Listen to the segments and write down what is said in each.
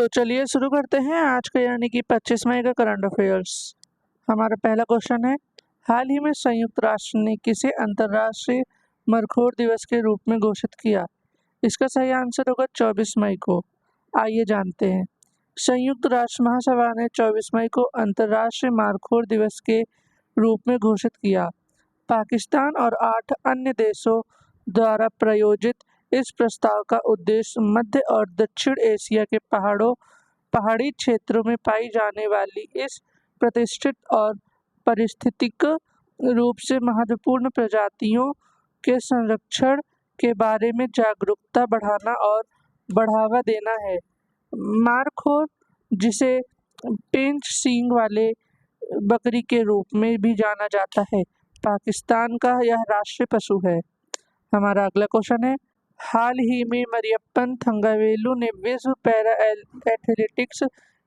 तो चलिए शुरू करते हैं आज का यानी कि 25 मई का करंट अफेयर्स। हमारा पहला क्वेश्चन है, हाल ही में संयुक्त राष्ट्र ने किसे अंतर्राष्ट्रीय मरखोर दिवस के रूप में घोषित किया? इसका सही आंसर होगा 24 मई को। आइए जानते हैं। संयुक्त राष्ट्र महासभा ने 24 मई को अंतर्राष्ट्रीय मरखोर दिवस के रूप में घोषित किया। पाकिस्तान और 8 अन्य देशों द्वारा प्रायोजित इस प्रस्ताव का उद्देश्य मध्य और दक्षिण एशिया के पहाड़ी क्षेत्रों में पाई जाने वाली इस प्रतिष्ठित और पारिस्थितिक रूप से महत्वपूर्ण प्रजातियों के संरक्षण के बारे में जागरूकता बढ़ाना और बढ़ावा देना है। मारखोर, जिसे पेंच सींग वाले बकरी के रूप में भी जाना जाता है, पाकिस्तान का यह राष्ट्रीय पशु है। हमारा अगला क्वेश्चन है, हाल ही में मरियप्पन थंगावेलु ने विश्व पैरा एथलेटिक्स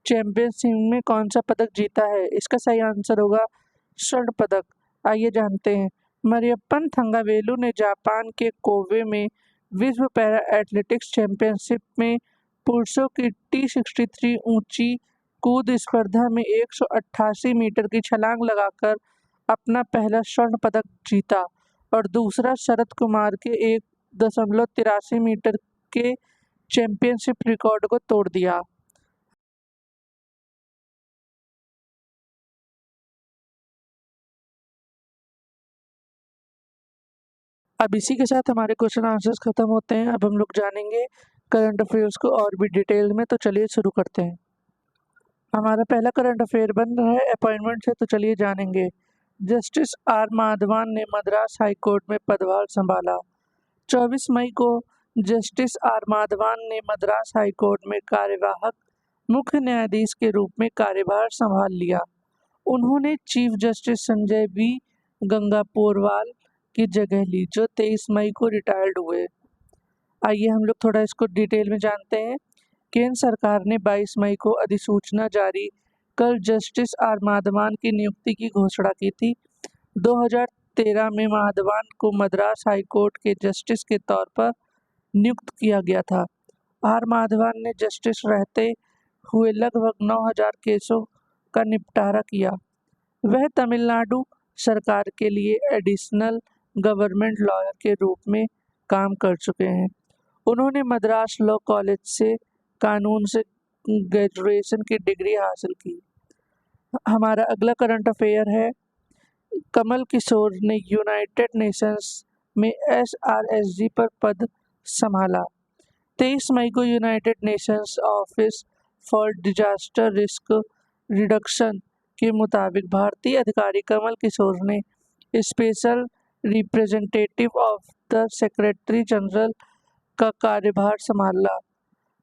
चैंपियनशिप में कौन सा पदक जीता है? इसका सही आंसर होगा स्वर्ण पदक। आइए जानते हैं। मरियप्पन थंगावेलु ने जापान के कोबे में विश्व पैरा एथलेटिक्स चैंपियनशिप में पुरुषों की T63 ऊंची कूद स्पर्धा में 188 मीटर की छलांग लगाकर अपना पहला स्वर्ण पदक जीता और दूसरा शरद कुमार के 1.83 मीटर के चैंपियनशिप रिकॉर्ड को तोड़ दिया। अब इसी के साथ हमारे क्वेश्चन आंसर्स खत्म होते हैं। अब हम लोग जानेंगे करंट अफेयर्स को और भी डिटेल में, तो चलिए शुरू करते हैं। हमारा पहला करंट अफेयर बन रहा है अपॉइंटमेंट से, तो चलिए जानेंगे। जस्टिस आर माधवन ने मद्रास हाईकोर्ट में पदभार संभाला। 24 मई को जस्टिस आर माधवन ने मद्रास हाईकोर्ट में कार्यवाहक मुख्य न्यायाधीश के रूप में कार्यभार संभाल लिया। उन्होंने चीफ जस्टिस संजय बी गंगापोरवाल की जगह ली, जो 23 मई को रिटायर्ड हुए। आइए हम लोग थोड़ा इसको डिटेल में जानते हैं। केंद्र सरकार ने 22 मई को अधिसूचना जारी कर जस्टिस आर माधवन की नियुक्ति की घोषणा की थी। 2013 में माधवन को मद्रास हाईकोर्ट के जस्टिस के तौर पर नियुक्त किया गया था। आर माधवन ने जस्टिस रहते हुए लगभग 9000 केसों का निपटारा किया। वह तमिलनाडु सरकार के लिए एडिशनल गवर्नमेंट लॉयर के रूप में काम कर चुके हैं। उन्होंने मद्रास लॉ कॉलेज से कानून से ग्रेजुएशन की डिग्री हासिल की। हमारा अगला करंट अफेयर है, कमल किशोर ने यूनाइटेड नेशंस में SRSG पर पद संभाला। 23 मई को United Nations office for disaster risk reduction के मुताबिक भारतीय अधिकारी कमल किशोर ने special representative of the secretary general का कार्यभार संभाला।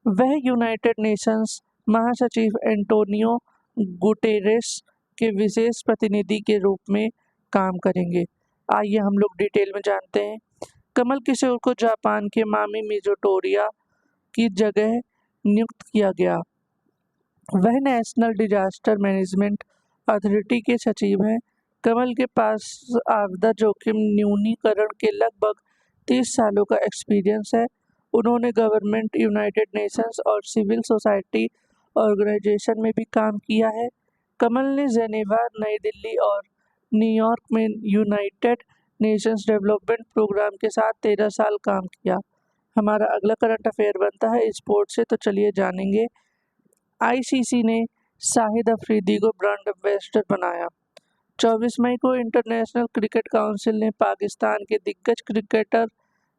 वह यूनाइटेड नेशंस महासचिव एंटोनियो गुटेरेस के विशेष प्रतिनिधि के रूप में काम करेंगे। आइए हम लोग डिटेल में जानते हैं। कमल किशोर को जापान के मामी मिज़ोटोरिया की जगह नियुक्त किया गया। वह नेशनल डिजास्टर मैनेजमेंट अथॉरिटी के सचिव हैं। कमल के पास आपदा जोखिम न्यूनीकरण के लगभग 30 सालों का एक्सपीरियंस है। उन्होंने गवर्नमेंट, यूनाइटेड नेशंस और सिविल सोसाइटी ऑर्गेनाइजेशन में भी काम किया है। कमल ने जेनेवा, नई दिल्ली और न्यूयॉर्क में यूनाइटेड नेशंस डेवलपमेंट प्रोग्राम के साथ 13 साल काम किया। हमारा अगला करंट अफेयर बनता है स्पोर्ट्स से, तो चलिए जानेंगे। ICC ने शाहिद अफरीदी को ब्रांड एम्बेसडर बनाया। 24 मई को इंटरनेशनल क्रिकेट काउंसिल ने पाकिस्तान के दिग्गज क्रिकेटर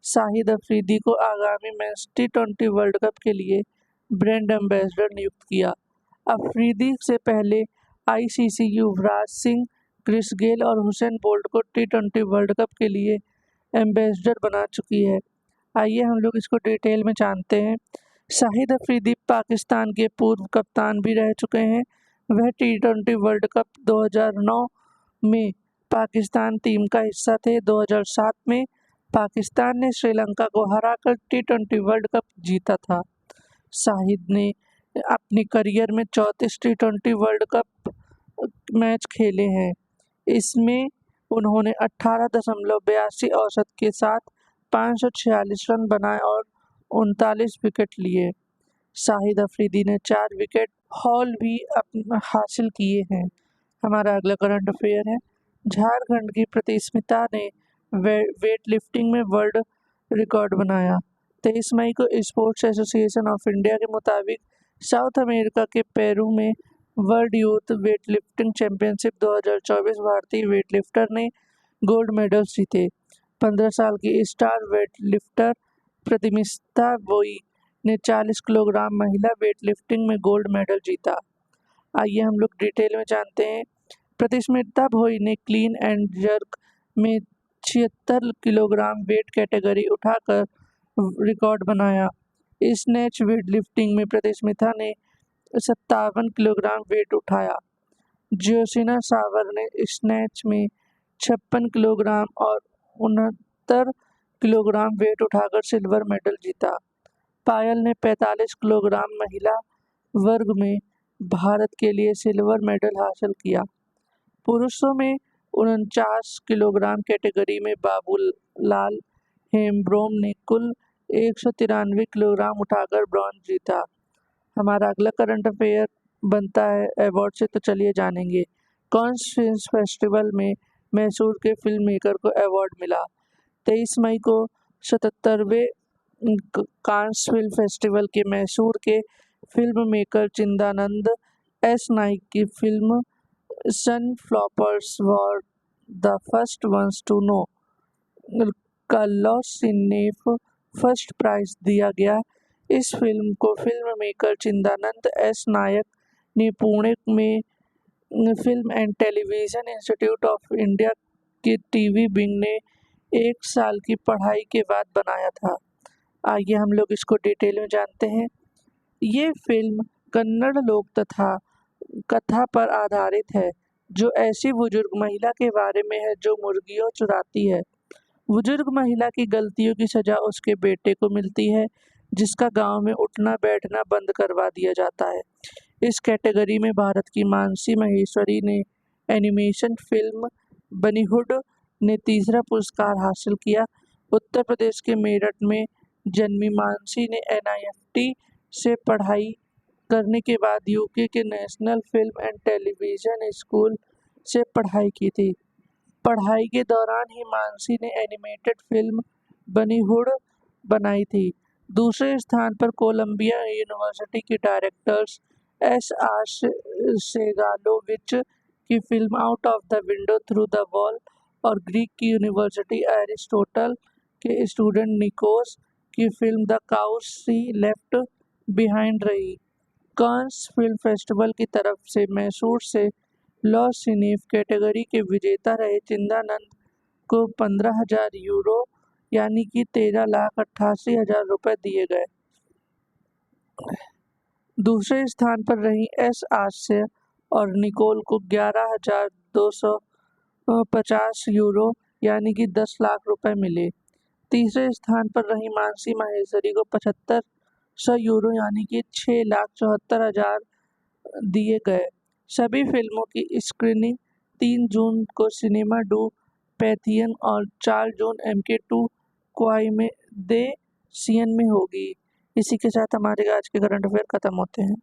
शाहिद अफरीदी को आगामी मेंस T20 वर्ल्ड कप के लिए ब्रांड एम्बेसडर नियुक्त किया। अफरीदी से पहले ICC Yuvraj Singh, Chris Gayle और हुसैन बोल्ट को T20 वर्ल्ड कप के लिए एम्बेसडर बना चुकी है। आइए हम लोग इसको डिटेल में जानते हैं। शाहिद अफरीदी पाकिस्तान के पूर्व कप्तान भी रह चुके हैं। वह T20 वर्ल्ड कप 2009 में पाकिस्तान टीम का हिस्सा थे। 2007 में पाकिस्तान ने श्रीलंका को हराकर T20 वर्ल्ड कप जीता था। शाहिद ने अपनी करियर में 34 T20 वर्ल्ड कप मैच खेले हैं। इसमें उन्होंने 18.82 औसत के साथ 546 रन बनाए और 39 विकेट लिए। शाहिद अफरीदी ने 4 विकेट हॉल भी हासिल किए हैं। हमारा अगला करंट अफेयर है, झारखंड की प्रतिस्मिता ने वेट लिफ्टिंग में वर्ल्ड रिकॉर्ड बनाया। 23 मई को स्पोर्ट्स एसोसिएशन ऑफ इंडिया के मुताबिक साउथ अमेरिका के पेरू में world youth weight lifting championship 2024 भारतीय वेट लिफ्टर ने गोल्ड मेडल्स जीते। 15 साल की स्टार वेट लिफ्टर प्रतिस्मिता भोई ने 40 किलोग्राम महिला वेट लिफ्टिंग में गोल्ड मेडल जीता। आइए हम लोग डिटेल में जानते हैं। प्रतिस्मिता भोई ने क्लीन एंड जर्क में 76 किलोग्राम वेट कैटेगरी उठाकर रिकॉर्ड बनाया। स्नैच वेट लिफ्टिंग में प्रतिस्मिता ने 57 किलोग्राम वेट उठाया। जोसिना सावर ने स्नैच में 56 किलोग्राम और 69 किलोग्राम वेट उठाकर सिल्वर मेडल जीता। पायल ने 45 किलोग्राम महिला वर्ग में भारत के लिए सिल्वर मेडल हासिल किया। पुरुषों में 49 किलोग्राम कैटेगरी में बाबूलाल हेम्ब्रोम ने कुल 193 किलोग्राम उठाकर ब्रॉन्ज जीता। हमारा अगला करंट अफेयर बनता है अवार्ड से, तो चलिए जानेंगे। कांस फिल्म फेस्टिवल में मैसूर के फिल्म मेकर को अवार्ड मिला। 23 मई को 77वें कांस फिल्म फेस्टिवल के मैसूर के film maker Chidanand S Naik की film sunflowers were the first ones to know कार्लोस सिनेफ फर्स्ट प्राइज दिया गया। इस फिल्म को film maker Chidanand S Nayak ने पुणे में film and television institute of India के टीवी विंग ने 1 साल की पढ़ाई के बाद बनाया था। आइए हम लोग इसको डिटेल में जानते हैं। ये फिल्म कन्नड़ लोक तथा कथा पर आधारित है, जो ऐसी बुजुर्ग महिला के बारे में है जो मुर्गियों चुराती है। बुजुर्ग महिला की गलतियों की सजा उसके बेटे को मिलती है, जिसका गांव में उठना बैठना बंद करवा दिया जाता है। इस कैटेगरी में भारत की मानसी महेश्वरी ने एनिमेशन फिल्म बनीहुड ने तीसरा पुरस्कार हासिल किया। उत्तर प्रदेश के मेरठ में जन्मी मानसी ने NIFT से पढ़ाई करने के बाद यूके के national film and television school से पढ़ाई की थी। पढ़ाई के दौरान ही मानसी ने एनिमेटेड फिल्म बनीहुड बनाई थी। दूसरे स्थान पर कोलंबिया यूनिवर्सिटी के डायरेक्टर्स SR सेगालोविच की film out of the window through the wall और ग्रीक की यूनिवर्सिटी एरिस्टोटल के स्टूडेंट निकोस की film the cows she left behind रही। कांस फिल्म फेस्टिवल की तरफ से मैसूर से लॉस सिनेफ कैटेगरी के विजेता रहे चिदानंद को 15,000 यूरो यानी कि 13,88,000 रुपये दिए गए। दूसरे स्थान पर रही SR से और निकोल को 11,250 यूरो यानी कि 10 लाख रुपए मिले। तीसरे स्थान पर रही मानसी माहेश्वरी को 7,500 यूरो यानी कि 6,74,000 दिए गए। सभी फिल्मों की स्क्रीनिंग 3 जून को सिनेमा डू पैथियन और 4 जून MK2 क्वाई में दे सियन में होगी। इसी के साथ हमारे आज के करंट अफेयर खत्म होते हैं।